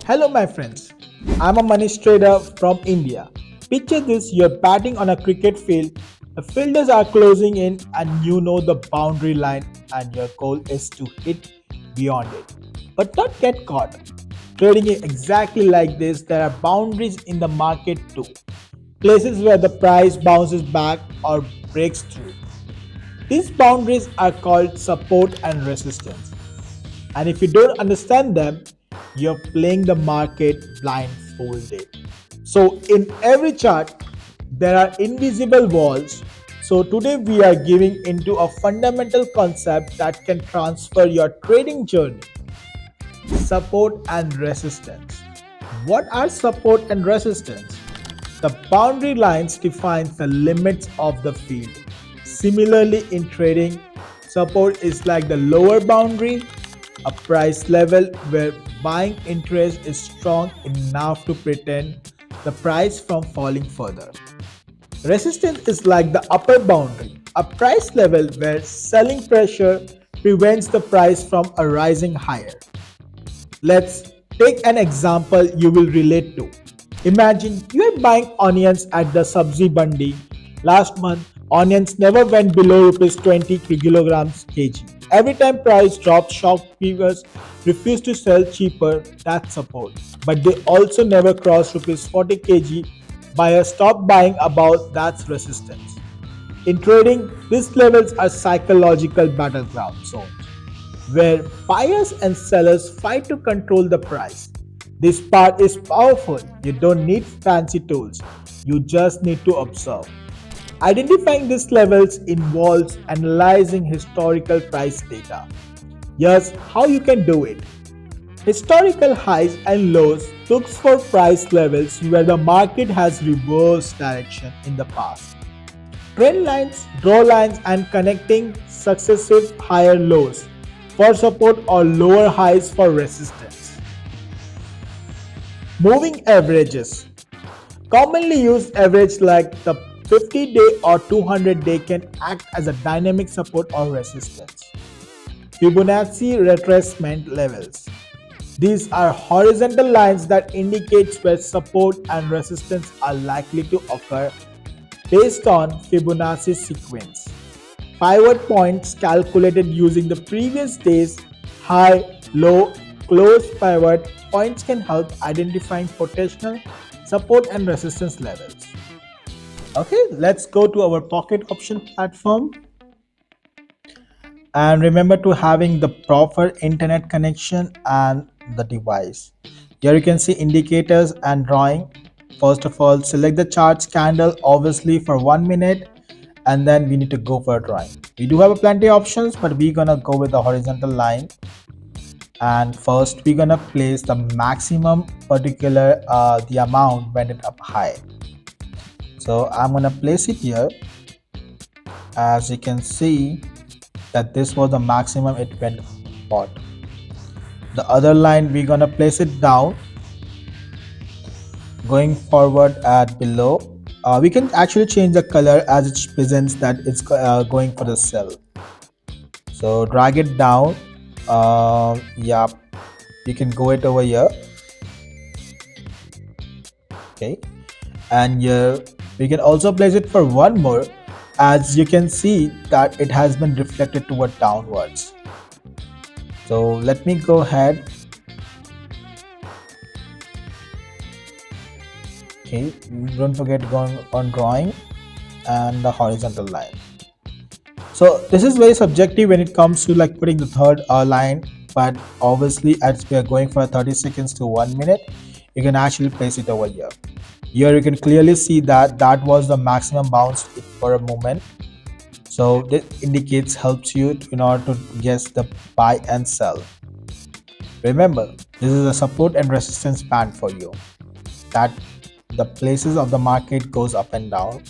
Hello, my friends. I'm a money trader from India. Picture this, you're batting on a cricket field. The fielders are closing in, and you know the boundary line, and your goal is to hit beyond it. But not get caught. Trading is exactly like this. There are boundaries in the market too. Places where the price bounces back or breaks through. These boundaries are called support and resistance. And if you don't understand them, you're playing the market blindfolded. So, in every chart, there are invisible walls. So, today we are giving into a fundamental concept that can transfer your trading journey: support and resistance. What are support and resistance? The boundary lines define the limits of the field. Similarly, in trading, support is like the lower boundary, a price level where buying interest is strong enough to prevent the price from falling further. Resistance is like the upper boundary, a price level where selling pressure prevents the price from rising higher. Let's take an example you will relate to. Imagine you are buying onions at the Sabzi Bandi. Last month, onions never went below rupees 20 kilograms kg. Every time price dropped, shopkeepers refused to sell cheaper. That's support. But they also never crossed rupees 40 kg. Buyers stopped buying about. That's resistance. In trading, these levels are psychological battleground zones where buyers and sellers fight to control the price. This part is powerful. You don't need fancy tools, you just need to observe. Identifying these levels involves analyzing historical price data. Here's how you can do it. Historical highs and lows looks for price levels where the market has reversed direction in the past. Trend lines, draw lines, and connecting successive higher lows for support or lower highs for resistance. Moving averages. Commonly used average like the 50-day or 200-day can act as a dynamic support or resistance. Fibonacci retracement levels. These are horizontal lines that indicate where support and resistance are likely to occur based on Fibonacci sequence. Pivot points calculated using the previous day's high, low, close pivot points can help identifying potential support and resistance levels. Okay, let's go to our pocket option platform. And remember to having the proper internet connection and the device. Here you can see indicators and drawing. First of all, select the charts candle obviously for 1 minute, and then we need to go for a drawing. We do have plenty of options, but we're gonna go with the horizontal line. And first we're gonna place the maximum particular the amount when it up high. So I'm gonna place it here. As you can see that this was the maximum it went bought. The other line we're gonna place it down, going forward at below. We can actually change the color as it presents that it's going for the sell. So drag it down. Yeah, you can go it over here. Okay, and here we can also place it for one more. As you can see that it has been reflected toward downwards. So let me go ahead. Okay, don't forget going on drawing and the horizontal line. So this is very subjective when it comes to like putting the third line, but obviously as we are going for 30 seconds to 1 minute, you can actually place it over here. Here you can clearly see that that was the maximum bounce for a moment. So this indicates helps you in order to guess the buy and sell. Remember, this is a support and resistance band for you, that the places of the market goes up and down,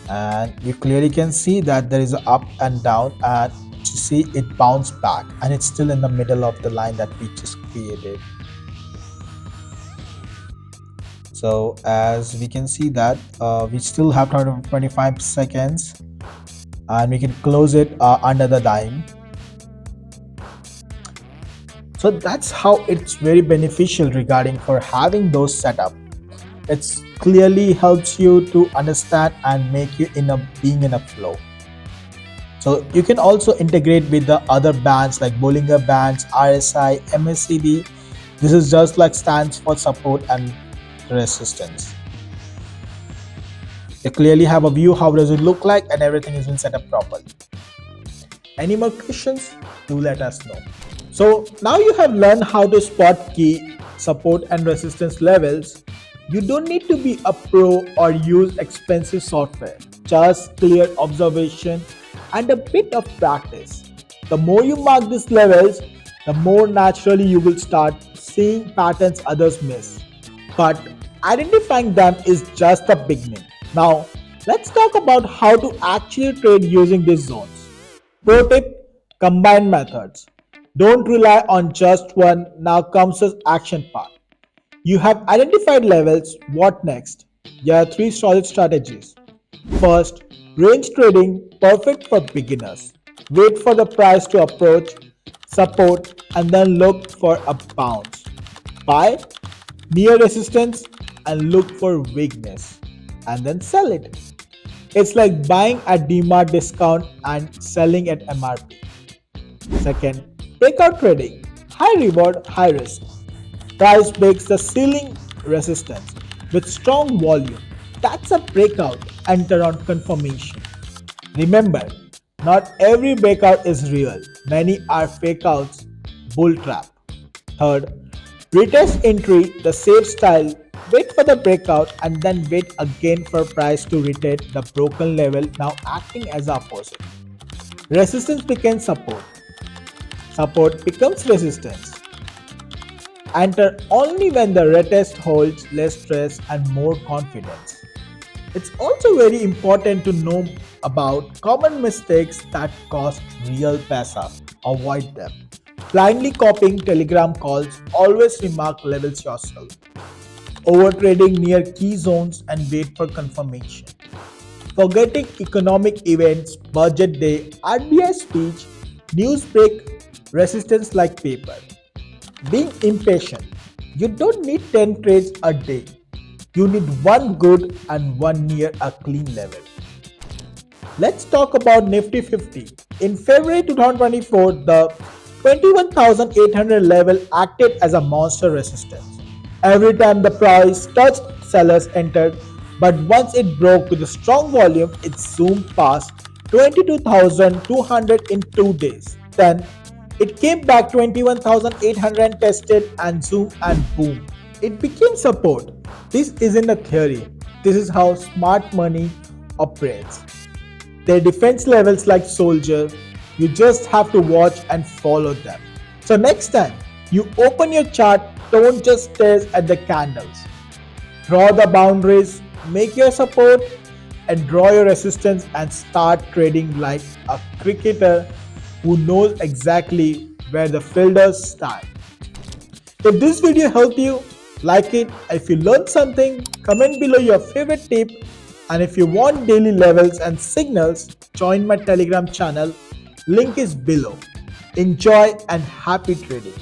and you clearly can see that there is a up and down, and you see it bounced back and it's still in the middle of the line that we just created. So as we can see that we still have 25 seconds and we can close it under the dime. So that's how it's very beneficial regarding for having those setup. It's clearly helps you to understand and make you in a being in a flow. So you can also integrate with the other bands like Bollinger Bands, RSI, MACD. This is just like stands for support and resistance. You clearly have a view how does it look like and everything has been set up properly. Any more questions? Do let us know. So now you have learned how to spot key support and resistance levels. You don't need to be a pro or use expensive software. Just clear observation and a bit of practice. The more you mark these levels, the more naturally you will start seeing patterns others miss. But identifying them is just the beginning. Now, let's talk about how to actually trade using these zones. Pro tip: combine methods. Don't rely on just one. Now comes the action part. You have identified levels. What next? Here are three solid strategies. First, range trading, perfect for beginners. Wait for the price to approach support and then look for a bounce. Buy near resistance and look for weakness and then sell it. It's like buying at DMart discount and selling at MRP. Second, breakout trading. High reward, high risk. Price breaks the ceiling resistance with strong volume. That's a breakout. Enter on confirmation. Remember, not every breakout is real. Many are fake outs, bull trap. Third, retest entry, the safe style. Wait for the breakout and then wait again for price to retest the broken level, now acting as opposite. Resistance becomes support. Support becomes resistance. Enter only when the retest holds less stress and more confidence. It's also very important to know about common mistakes that cost real paisa. Avoid them. Blindly copying Telegram calls, always remark levels yourself. Overtrading near key zones and wait for confirmation. Forgetting economic events, budget day, RBI speech, news break resistance like paper. Being impatient. You don't need 10 trades a day. You need one good and one near a clean level. Let's talk about Nifty 50. In February 2024, the 21,800 level acted as a monster resistance. Every time the price touched, sellers entered, but once it broke with a strong volume, it zoomed past 22,200 in 2 days. Then it came back 21,800 tested and zoomed and boom. It became support. This isn't a theory. This is how smart money operates. Their defense levels like soldier. You just have to watch and follow them. So next time you open your chart, don't just stare at the candles. Draw the boundaries, make your support, and draw your resistance and start trading like a cricketer who knows exactly where the fielders stand. If this video helped you, like it. If you learned something, comment below your favorite tip. And if you want daily levels and signals, join my Telegram channel. Link is below. Enjoy and happy trading.